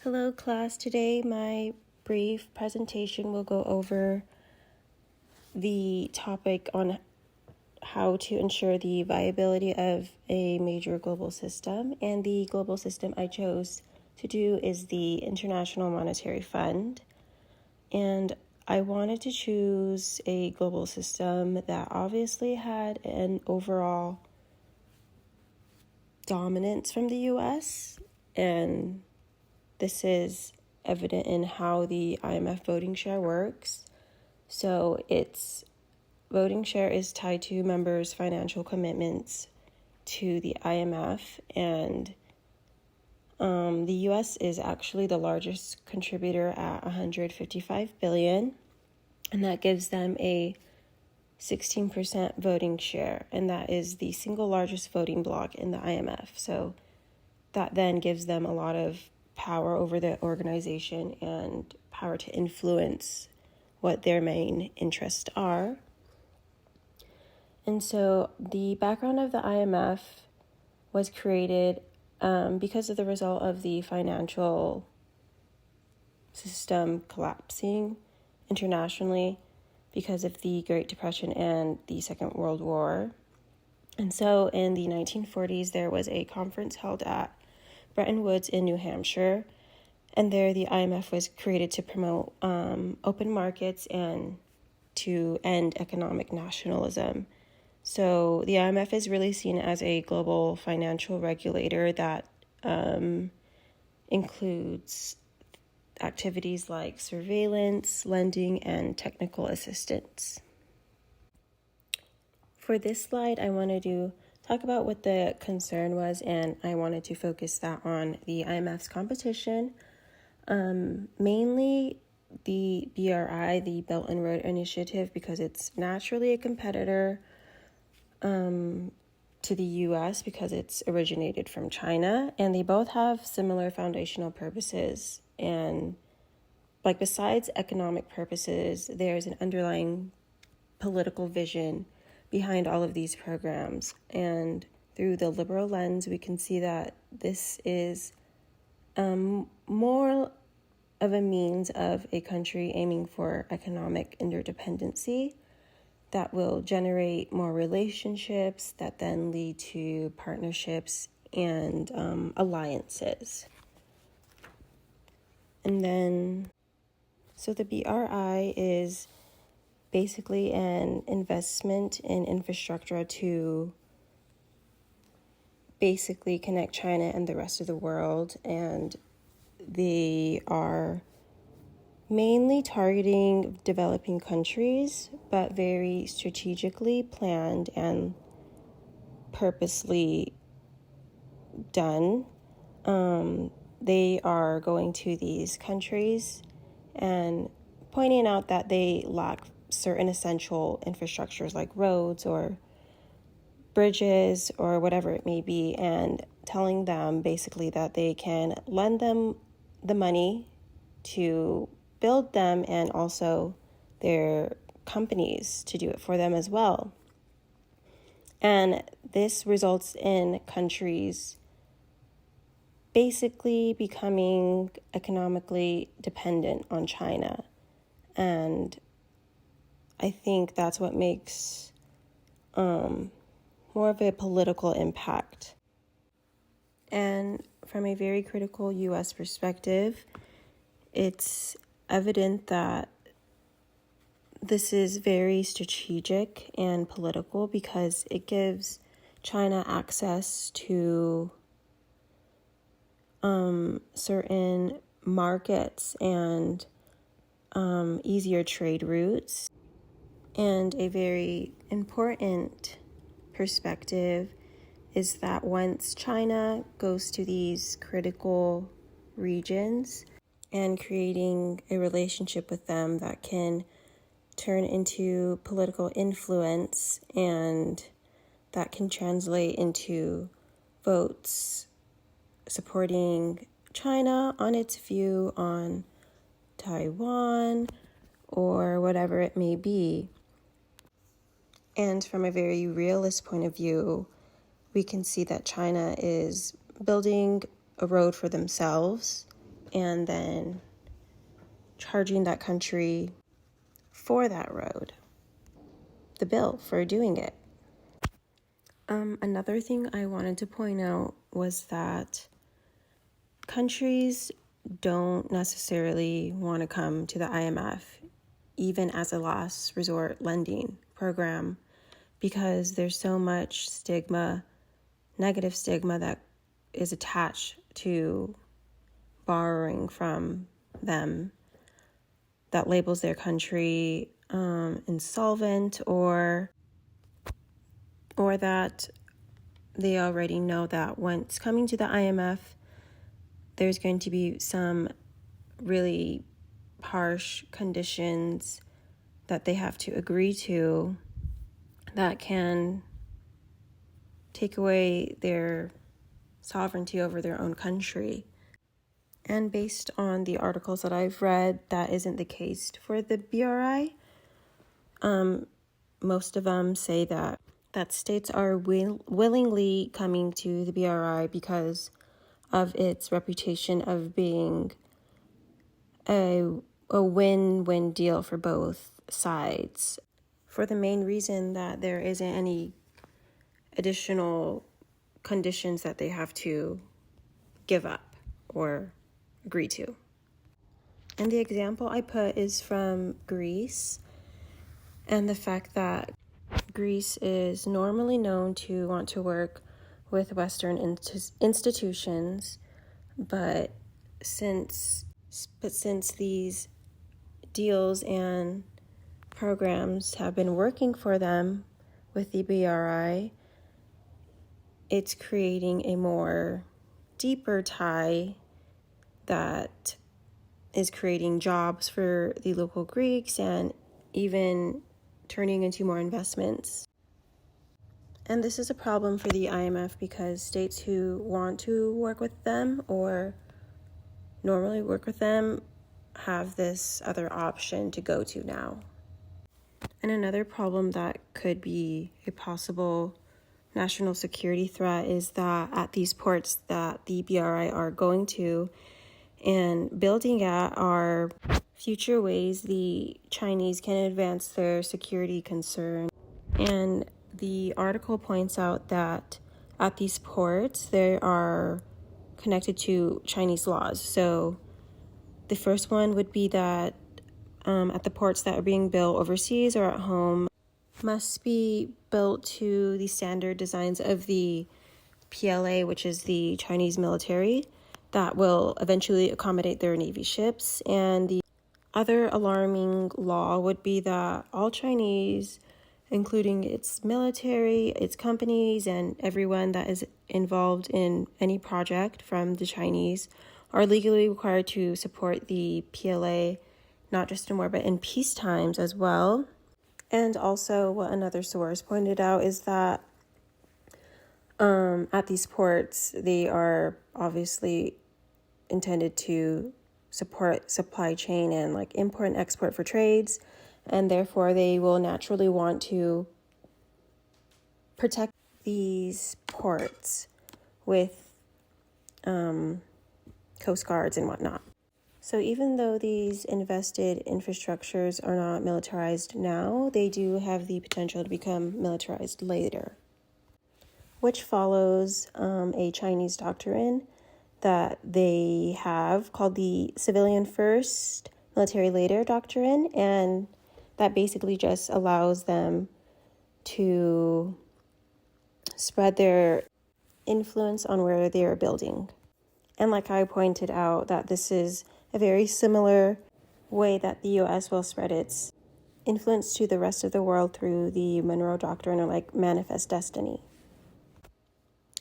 Hello class, today my brief presentation will go over the topic on how to ensure the viability of a major global system, and the global system I chose to do is the International Monetary Fund. And I wanted to choose a global system that obviously had an overall dominance from the US, and this is evident in how the IMF voting share works. So its voting share is tied to members' financial commitments to the IMF, and the US is actually the largest contributor at $155 billion, and that gives them a 16% voting share, and that is the single largest voting bloc in the IMF. So that then gives them a lot of power over the organization and power to influence what their main interests are. And so the background of the IMF was created because of the result of the financial system collapsing internationally because of the Great Depression and the Second World War. And so in the 1940s, there was a conference held at Bretton Woods in New Hampshire, and there the IMF was created to promote open markets and to end economic nationalism. So the IMF is really seen as a global financial regulator that includes activities like surveillance, lending, and technical assistance. For this slide, I wanted to talk about what the concern was, and I wanted to focus that on the IMF's competition, mainly the BRI, the Belt and Road Initiative, because it's naturally a competitor to the US because it's originated from China, and they both have similar foundational purposes. And like besides economic purposes, there's an underlying political vision behind all of these programs. And through the liberal lens, we can see that this is more of a means of a country aiming for economic interdependency that will generate more relationships that then lead to partnerships and alliances. And then, so the BRI is basically an investment in infrastructure to basically connect China and the rest of the world, and they are mainly targeting developing countries, but very strategically planned and purposely done. They are going to these countries and pointing out that they lack certain essential infrastructures like roads or bridges or whatever it may be, and telling them basically that they can lend them the money to build them and also their companies to do it for them as well. And this results in countries basically becoming economically dependent on China. And I think that's what makes more of a political impact. And from a very critical US perspective, it's evident that this is very strategic and political because it gives China access to certain markets and easier trade routes. And a very important perspective is that once China goes to these critical regions and creating a relationship with them that can turn into political influence, and that can translate into votes supporting China on its view on Taiwan or whatever it may be. And from a very realist point of view, we can see that China is building a road for themselves and then charging that country for that road, the bill for doing it. Another thing I wanted to point out was that countries don't necessarily want to come to the IMF, even as a last resort lending program, because there's so much stigma, negative stigma that is attached to borrowing from them that labels their country insolvent or that they already know that once coming to the IMF, there's going to be some really harsh conditions that they have to agree to that can take away their sovereignty over their own country. And based on the articles that I've read, that isn't the case for the BRI. Most of them say that states are willingly coming to the BRI because of its reputation of being a win-win deal for both sides, for the main reason that there isn't any additional conditions that they have to give up or agree to. And the example I put is from Greece, and the fact that Greece is normally known to want to work with Western institutions, but since these deals and programs have been working for them with the BRI, it's creating a more deeper tie that is creating jobs for the local Greeks and even turning into more investments. And this is a problem for the IMF because states who want to work with them or normally work with them have this other option to go to now. And another problem that could be a possible national security threat is that at these ports that the BRI are going to and building at are future ways the Chinese can advance their security concern. And the article points out that at these ports, they are connected to Chinese laws. So the first one would be that at the ports that are being built overseas or at home must be built to the standard designs of the PLA, which is the Chinese military, that will eventually accommodate their Navy ships. And the other alarming law would be that all Chinese, including its military, its companies, and everyone that is involved in any project from the Chinese, are legally required to support the PLA, not just in war, but in peace times as well. And also what another source pointed out is that at these ports, they are obviously intended to support supply chain and like import and export for trades, and therefore they will naturally want to protect these ports with coast guards and whatnot. So even though these invested infrastructures are not militarized now, they do have the potential to become militarized later, which follows a Chinese doctrine that they have called the civilian first, military later doctrine, and that basically just allows them to spread their influence on where they are building. And like I pointed out, that this is a very similar way that the U.S. will spread its influence to the rest of the world through the Monroe Doctrine, or like manifest destiny.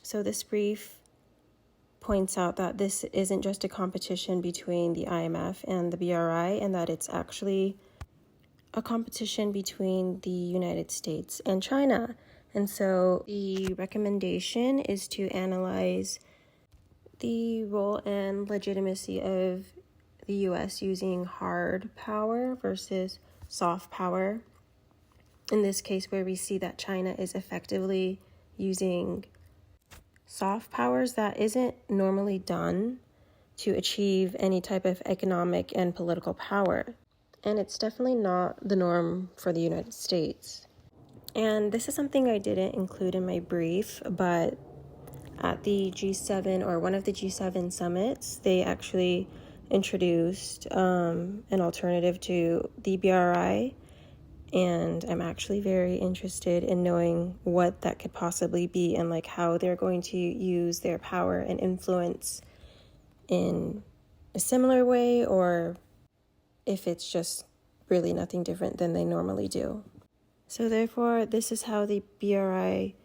So this brief points out that this isn't just a competition between the IMF and the BRI, and that it's actually a competition between the United States and China. And so the recommendation is to analyze the role and legitimacy of the U.S. using hard power versus soft power. In this case, where we see that China is effectively using soft powers that isn't normally done to achieve any type of economic and political power. And it's definitely not the norm for the United States. And this is something I didn't include in my brief, but at the G7 or one of the G7 summits, they actually introduced an alternative to the BRI. And I'm actually very interested in knowing what that could possibly be and like how they're going to use their power and influence in a similar way, or if it's just really nothing different than they normally do. So therefore, this is how the BRI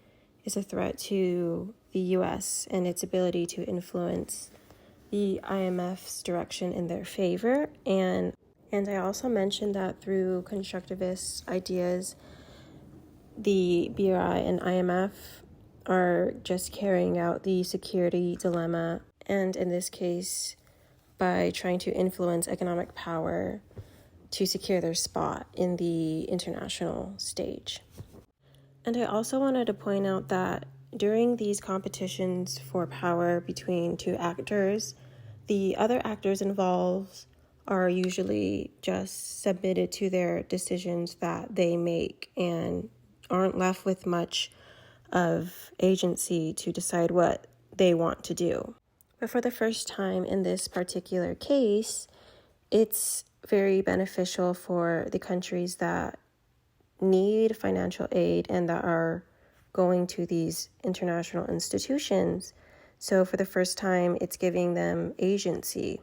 is a threat to the US and its ability to influence the IMF's direction in their favor. And I also mentioned that through constructivist ideas, the BRI and IMF are just carrying out the security dilemma, and in this case, by trying to influence economic power to secure their spot in the international stage. And I also wanted to point out that during these competitions for power between two actors, the other actors involved are usually just submitted to their decisions that they make and aren't left with much of agency to decide what they want to do. But for the first time in this particular case, it's very beneficial for the countries that need financial aid and that are going to these international institutions. So for the first time, it's giving them agency.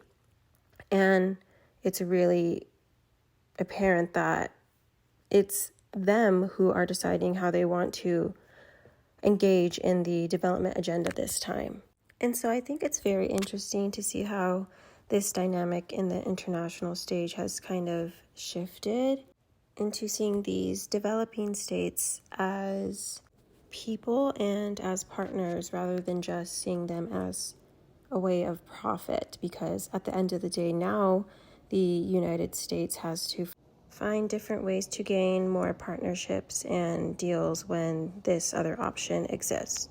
And it's really apparent that it's them who are deciding how they want to engage in the development agenda this time. And so I think it's very interesting to see how this dynamic in the international stage has kind of shifted into seeing these developing states as people and as partners rather than just seeing them as a way of profit, because at the end of the day now the United States has to find different ways to gain more partnerships and deals when this other option exists.